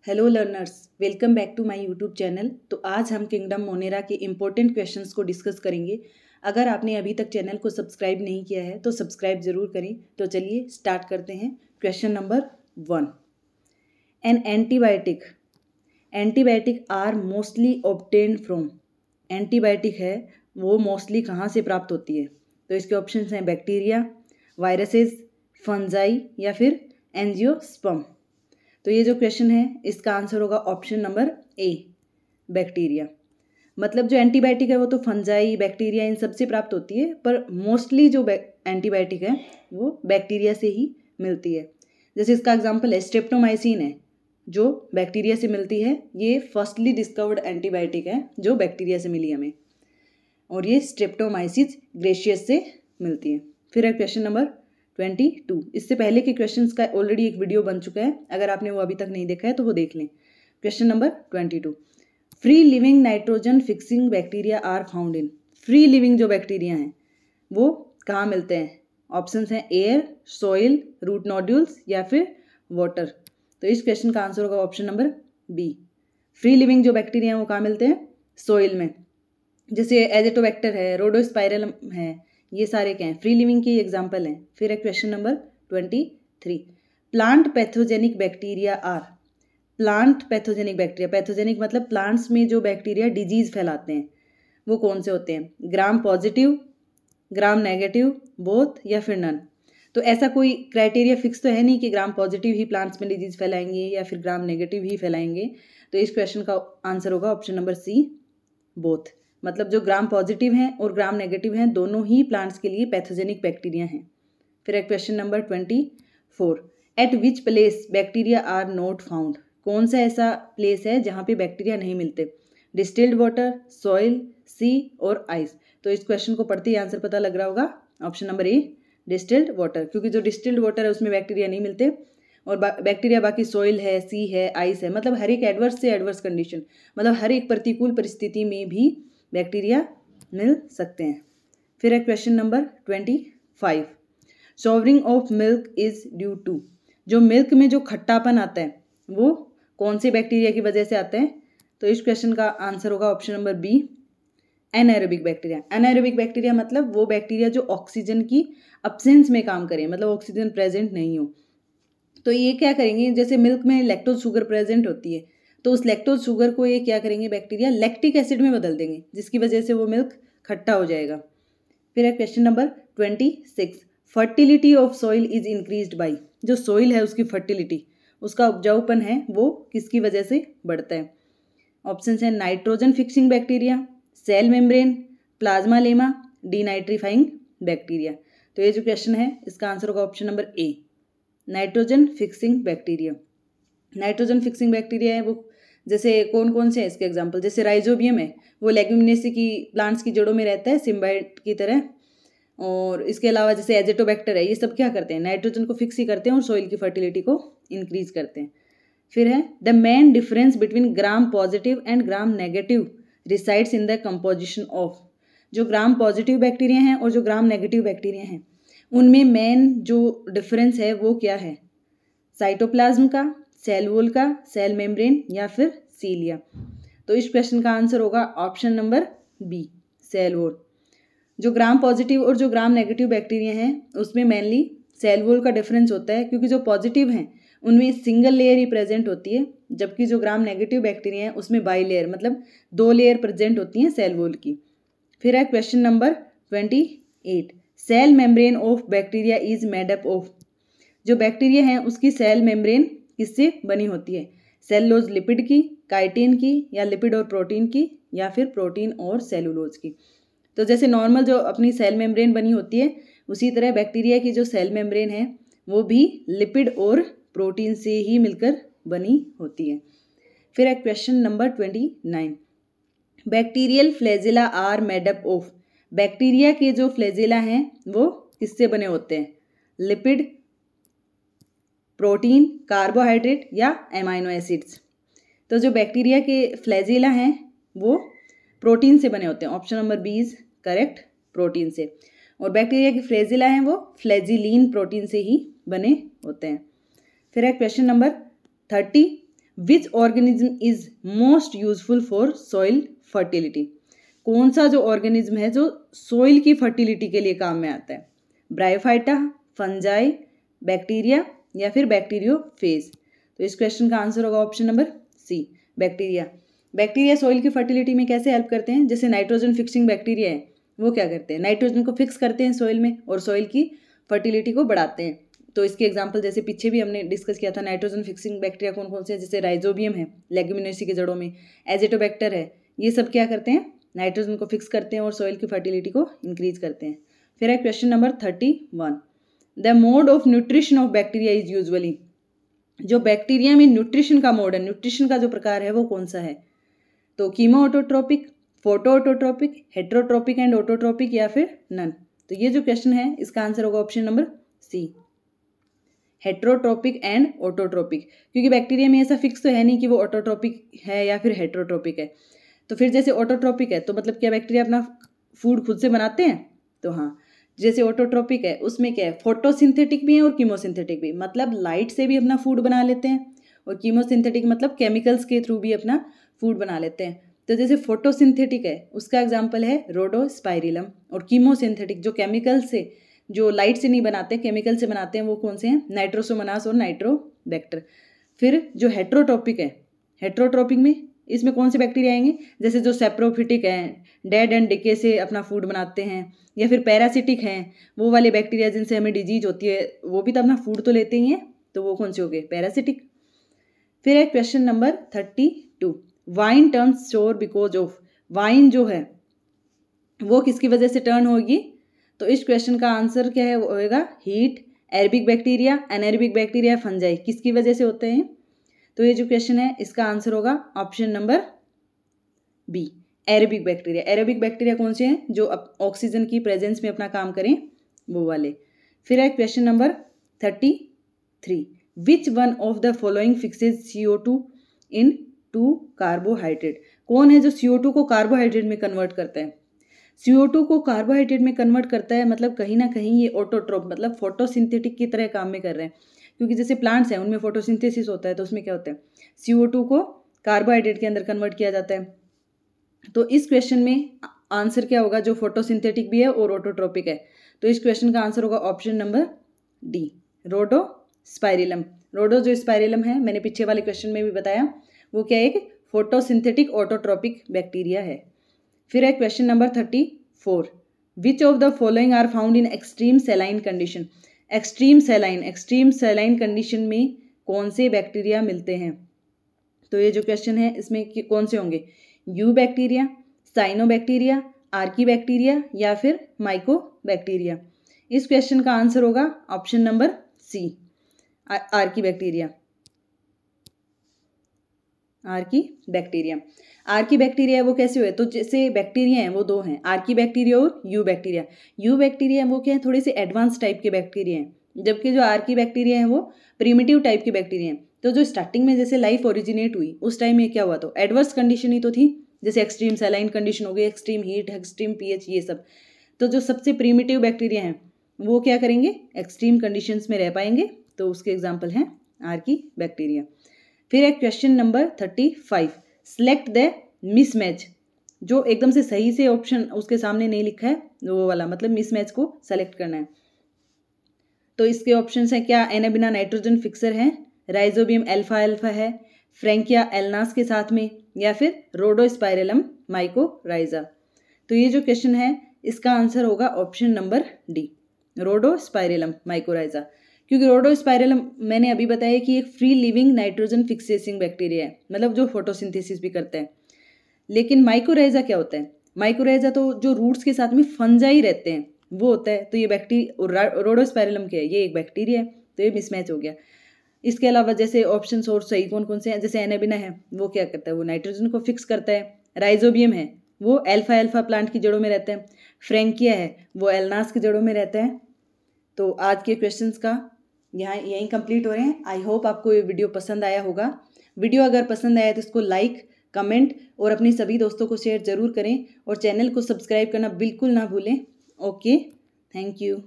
Hello learners, welcome back to my YouTube channel. तो आज हम किंगडम मोनेरा के इम्पोर्टेंट क्वेश्चंस को डिस्कस करेंगे। अगर आपने अभी तक चैनल को सब्सक्राइब नहीं किया है तो सब्सक्राइब ज़रूर करें। तो चलिए स्टार्ट करते हैं। Question number 1, an antibiotic are mostly obtained from. Antibiotic है वो मोस्टली कहाँ से प्राप्त होती है? तो इसके ऑप्शन हैं बैक्टीरिया, वायरसेस, फंजाई या फिर एंजियोस्पर्म। तो ये जो क्वेश्चन है इसका आंसर होगा ऑप्शन नंबर ए, बैक्टीरिया। मतलब जो एंटीबायोटिक है वो तो फंजाई, बैक्टीरिया इन सब से प्राप्त होती है, पर मोस्टली जो एंटीबायोटिक है वो बैक्टीरिया से ही मिलती है। जैसे इसका एग्जांपल है स्ट्रेप्टोमाइसिन है जो बैक्टीरिया से मिलती है। ये फर्स्टली डिस्कवर्ड एंटीबायोटिक है जो बैक्टीरिया से मिली हमें, और ये स्ट्रेप्टोमाइसिस ग्रेशियस से मिलती है। फिर है क्वेश्चन नंबर 22। इससे पहले के क्वेश्चंस का ऑलरेडी एक वीडियो बन चुका है, अगर आपने वो अभी तक नहीं देखा है तो वो देख लें। Question number 22, free living nitrogen fixing bacteria are found in. Free living जो बैक्टीरिया हैं वो कहाँ मिलते हैं? ऑप्शंस हैं एयर, सॉइल, रूट नोड्यूल्स या फिर वाटर। तो इस क्वेश्चन का आंसर होगा option number B. Free living जो बैक्टीरिया हैं वो कहाँ मिलते हैं? सॉइल में। जैसे एजेटोबैक्टर है, रोडोस्पाइरलम है, ये सारे क्या हैं? फ्री लिविंग के एग्जाम्पल हैं। फिर है question number 23, plant pathogenic bacteria are. Plant pathogenic bacteria, pathogenic मतलब प्लांट्स में जो बैक्टीरिया डिजीज फैलाते हैं वो कौन से होते हैं? Gram positive, gram negative, both या फिर नन। तो ऐसा कोई क्राइटेरिया फिक्स तो है नहीं कि ग्राम पॉजिटिव ही प्लांट्स में डिजीज फैलाएंगे या फिर ग्राम नेगेटिव ही फैलाएंगे। तो इस क्वेश्चन का आंसर होगा ऑप्शन नंबर सी, बोथ। मतलब जो ग्राम पॉजिटिव हैं और ग्राम नेगेटिव हैं दोनों ही प्लांट्स के लिए पैथोजेनिक बैक्टीरिया हैं। फिर है question number 24, at which place bacteria are not found. कौन सा ऐसा प्लेस है जहाँ पे बैक्टीरिया नहीं मिलते? डिस्टिल्ड वाटर, सॉइल, सी और आइस। तो इस क्वेश्चन को पढ़ते ही आंसर पता लग रहा होगा, ऑप्शन नंबर ए, डिस्टिल्ड वाटर। क्योंकि जो डिस्टिल्ड वाटर है उसमें बैक्टीरिया नहीं मिलते, और बैक्टीरिया बाकी सॉइल है, सी है, आइस है। मतलब हर एक एडवर्स से एडवर्स कंडीशन, मतलब हर एक प्रतिकूल परिस्थिति में भी बैक्टीरिया मिल सकते हैं। फिर है question number 25, souring of milk is due to. जो मिल्क में जो खट्टापन आता है वो कौन से बैक्टीरिया की वजह से आता है? तो इस क्वेश्चन का आंसर होगा option number B, anaerobic bacteria. Anaerobic bacteria मतलब वो बैक्टीरिया जो ऑक्सीजन की अब्सेंस में काम करें, मतलब ऑक्सीजन प्रेजेंट नहीं हो। तो ये क्या करेंगे, जैसे मिल्क में लैक्टोज शुगर प्रेजेंट होती है तो उस लैक्टोज शुगर को ये क्या करेंगे, बैक्टीरिया लैक्टिक एसिड में बदल देंगे, जिसकी वजह से वो मिल्क खट्टा हो जाएगा। फिर है question number 26, fertility of soil is increased by. जो सॉइल है उसकी फर्टिलिटी, उसका उपजाऊपन है वो किसकी वजह से बढ़ता है? ऑप्शन है nitrogen fixing bacteria, cell membrane, plasmalemma, denitrifying bacteria. तो ये जो क्वेश्चन है इसका आंसर होगा option number A, nitrogen fixing bacteria. Nitrogen fixing bacteria है वो, जैसे कौन कौन से हैं इसके एग्जांपल? जैसे राइजोबियम है वो लेग्यूमिनेसी की प्लांट्स की जड़ों में रहता है सिम्बाइट की तरह। और इसके अलावा जैसे एजेटोबैक्टर है, ये सब क्या करते हैं? नाइट्रोजन को फिक्स ही करते हैं और सॉइल की फर्टिलिटी को इंक्रीज करते हैं। फिर है the main difference between gram positive and gram negative resides in the composition of. जो ग्राम पॉजिटिव बैक्टीरिया हैं और जो ग्राम नेगेटिव बैक्टीरिया हैं उनमें मेन जो डिफरेंस है वो क्या है? साइटोप्लाज्म का, सेल वॉल का, सेल मेम्ब्रेन या फिर सीलिया। तो इस क्वेश्चन का आंसर होगा option number B, cell wall. जो ग्राम पॉजिटिव और जो ग्राम नेगेटिव बैक्टीरिया हैं उसमें मेनली सेल वॉल का डिफरेंस होता है, क्योंकि जो पॉजिटिव हैं उनमें सिंगल लेयर ही प्रेजेंट होती है, जबकि जो ग्राम नेगेटिव बैक्टीरिया हैं उसमें बाई लेयर मतलब 2 लेयर प्रेजेंट होती हैं सेल वॉल की। फिर है question number 28, cell membrane of bacteria is made up of. जो बैक्टीरिया हैं उसकी सेल मेम्ब्रेन किससे बनी होती है? सेलुलोज लिपिड की, काइटिन की, या लिपिड और प्रोटीन की, या फिर प्रोटीन और सेलुलोज की। तो जैसे नॉर्मल जो अपनी सेल मेम्ब्रेन बनी होती है उसी तरह बैक्टीरिया की जो सेल मेम्ब्रेन है वो भी लिपिड और प्रोटीन से ही मिलकर बनी होती है। फिर है question number 29, bacterial flagella are made up of. Bacteria के जो फ्लैजिला हैं वो किससे बने होते हैं? लिपिड, प्रोटीन, कार्बोहाइड्रेट या एमाइनो एसिड्स। तो जो बैक्टीरिया के फ्लैजिला हैं वो प्रोटीन से बने होते हैं, option number B is correct, protein से। और बैक्टीरिया के फ्लैजिला हैं वो फ्लैजिलीन प्रोटीन से ही बने होते हैं। फिर है question number 30, which organism is most useful for soil fertility, कौन सा जो ऑर्गेनिज्म है जो सॉइल की फर्टिलिटी के लिए काम में आता है, ब्रायोफाइटा, फंजाई, बैक्टीरिया या फिर बैक्टीरियोफेज। तो इस क्वेश्चन का आंसर होगा option number C, bacteria. Bacteria soil की फर्टिलिटी में कैसे हेल्प करते हैं, जैसे नाइट्रोजन फिक्सिंग बैक्टीरिया है, वो क्या करते हैं, नाइट्रोजन को फिक्स करते हैं सॉइल में और सॉइल की फर्टिलिटी को बढ़ाते हैं। तो इसके एग्जांपल जैसे पीछे भी हमने डिस्कस किया था, नाइट्रोजन फिक्सिंग बैक्टीरिया कौन कौन से हैं, जैसे राइजोबियम है लेग्यूमिनेसी के जड़ों में, एजिटोबैक्टर है, ये सब क्या करते हैं, नाइट्रोजन को फिक्स करते हैं और सॉइल की फर्टिलिटी को इंक्रीज करते हैं। फिर है question number 31, the mode of nutrition of bacteria is usually, जो बैक्टीरिया में न्यूट्रिशन का मोड है, न्यूट्रिशन का जो प्रकार है वो कौन सा है, तो chemo autotrophic, photo autotrophic, heterotrophic and autotrophic या फिर नन। तो ये जो क्वेश्चन है इसका आंसर होगा option number C, heterotrophic and autotrophic, क्योंकि बैक्टीरिया में ऐसा फिक्स तो है नहीं कि वो ऑटोट्रोपिक है या फिर हेट्रोट्रोपिक है। तो फिर जैसे ऑटोट्रोपिक है तो मतलब क्या बैक्टीरिया अपना फूड खुद से बनाते हैं, तो हाँ। जैसे ऑटोट्रोपिक है उसमें क्या है, फोटोसिंथेटिक भी है और कीमोसिंथेटिक भी, मतलब लाइट से भी अपना फूड बना लेते हैं, और कीमोसिंथेटिक मतलब केमिकल्स के थ्रू भी अपना फूड बना लेते हैं। तो जैसे फोटोसिंथेटिक है उसका एग्जाम्पल है रोडोस्पाइरिलम, और कीमोसिंथेटिक जो केमिकल से, जो लाइट से नहीं बनाते केमिकल से बनाते हैं, वो कौन से हैं, नाइट्रोसोमोनास और नाइट्रोबैक्टर। फिर जो हेट्रोट्रोपिक है, हेट्रोट्रोपिक में इसमें कौन से बैक्टीरिया आएंगे, जैसे जो सेप्रोफिटिक हैं, डेड एंड डिके से अपना फूड बनाते हैं, या फिर पैरासिटिक हैं, वो वाले बैक्टीरिया जिनसे हमें डिजीज होती है, वो भी तो अपना फूड तो लेते ही हैं, तो वो कौन से हो गए, पैरासिटिक। फिर है क्वेश्चन नंबर 32, वाइन टर्न्स सोर बिकॉज ऑफ, वाइन जो है वो किसकी वजह से टर्न होगी, तो इस क्वेश्चन का आंसर क्या है, वो होगा heat, aerobic bacteria, anaerobic bacteria, fungi, किसकी वजह से होते हैं। तो ये जो क्वेश्चन है इसका आंसर होगा option number B, aerobic bacteria. Aerobic bacteria कौन से हैं, जो ऑक्सीजन की प्रेजेंस में अपना काम करें, वो वाले। फिर है question number 33, which one of the following fixes CO2 into carbohydrate, कौन है जो CO2 को कार्बोहाइड्रेट में कन्वर्ट करता है। CO2 को कार्बोहाइड्रेट में कन्वर्ट करता है मतलब कहीं ना कहीं ये ऑटोट्रोप मतलब फोटोसिंथेटिक की तरह काम में कर रहे हैं, क्योंकि जैसे प्लांट्स हैं उनमें फोटोसिंथेसिस होता है, तो उसमें क्या होता है, CO2 को कार्बोहाइड्रेट के अंदर कन्वर्ट किया जाता है। तो इस क्वेश्चन में आंसर क्या होगा, जो फोटोसिंथेटिक भी है और ऑटोट्रोपिक है, तो इस क्वेश्चन का आंसर होगा ऑप्शन नंबर डी, रोडोस्पाइरिलम। रोडो जो स्पाइरिलम है, मैंने पीछे वाले क्वेश्चन में भी बताया, वो क्या है, एक फोटोसिंथेटिक ऑटोट्रोपिक बैक्टीरिया है। फिर है question number 34, which of the following are found in extreme saline condition. Extreme saline condition में कौन से बैक्टीरिया मिलते हैं, तो ये जो क्वेश्चन है इसमें कौन से होंगे, eubacteria, cyanobacteria, archaebacteria या फिर माइको बैक्टीरिया। इस क्वेश्चन का आंसर होगा option number C, archaebacteria. Archaebacteria, archaebacteria वो कैसे हुए, तो जैसे बैक्टीरिया हैं वो दो हैं, आर्की बैक्टीरिया और यू बैक्टीरिया। यू बैक्टीरिया वो क्या है, थोड़े से एडवांस टाइप के बैक्टीरिया हैं, जबकि जो आर्की बैक्टीरिया है वो प्रिमिटिव टाइप के बैक्टीरिया हैं। तो जो स्टार्टिंग में जैसे लाइफ ओरिजिनेट हुई उस टाइम में क्या हुआ, तो एडवर्स कंडीशन ही तो थी, जैसे एक्सट्रीम सैलाइन कंडीशन हो गई, एक्सट्रीम हीट, एक्सट्रीम pH, ये सब। तो जो सबसे प्रिमिटिव बैक्टीरिया हैं वो क्या करेंगे, एक्सट्रीम कंडीशंस में रह पाएंगे, तो उसके एग्जाम्पल हैं आर्की बैक्टीरिया। फिर है question number 35, select the mismatch, जो एकदम से सही से ऑप्शन उसके सामने नहीं लिखा है वो वाला, मतलब मिसमैच को सेलेक्ट करना है। तो इसके ऑप्शंस हैं क्या, एनाबिना नाइट्रोजन फिक्सर है, राइजोबियम अल्फा अल्फा है, फ्रैंकिया एलनास के साथ में, या फिर रोडोस्पाइरिलम माइकोराइजा। तो ये जो क्वेश्चन है इसका आंसर होगा ऑप्शन नंबर डी, रोडोस्पाइरिलम माइकोराइजा, क्योंकि रोडोस्पाइरिलम मैंने अभी बताया कि एक फ्री लिविंग नाइट्रोजन फिक्सेसिंग बैक्टीरिया है, मतलब जो फोटोसिंथेसिस भी करता है। लेकिन माइकोराइजा क्या होता है, माइकोराइजा तो जो रूट्स के साथ में फंजाई रहते हैं वो होता है। तो ये बैक्टीरिया, रोडोस्पाइरिलम क्या है, ये एक बैक्टीरिया है, तो ये मिसमैच हो गया। इसके अलावा जैसे ऑप्शन और सही कौन कौन से हैं, जैसे एनाबिना है वो क्या करता है, वो नाइट्रोजन को फिक्स करता है, राइजोबियम है वो अल्फा अल्फा प्लांट की जड़ों में रहता है, फ्रैंकिया है वो एलनास की जड़ों में रहता है। तो आज के क्वेश्चंस का यहीं कंप्लीट हो रहे हैं। आई होप आपको ये वीडियो पसंद आया होगा। वीडियो अगर पसंद आया तो इसको लाइक, कमेंट और अपनी सभी दोस्तों को शेयर ज़रूर करें, और चैनल को सब्सक्राइब करना बिल्कुल ना भूलें। Okay, thank you.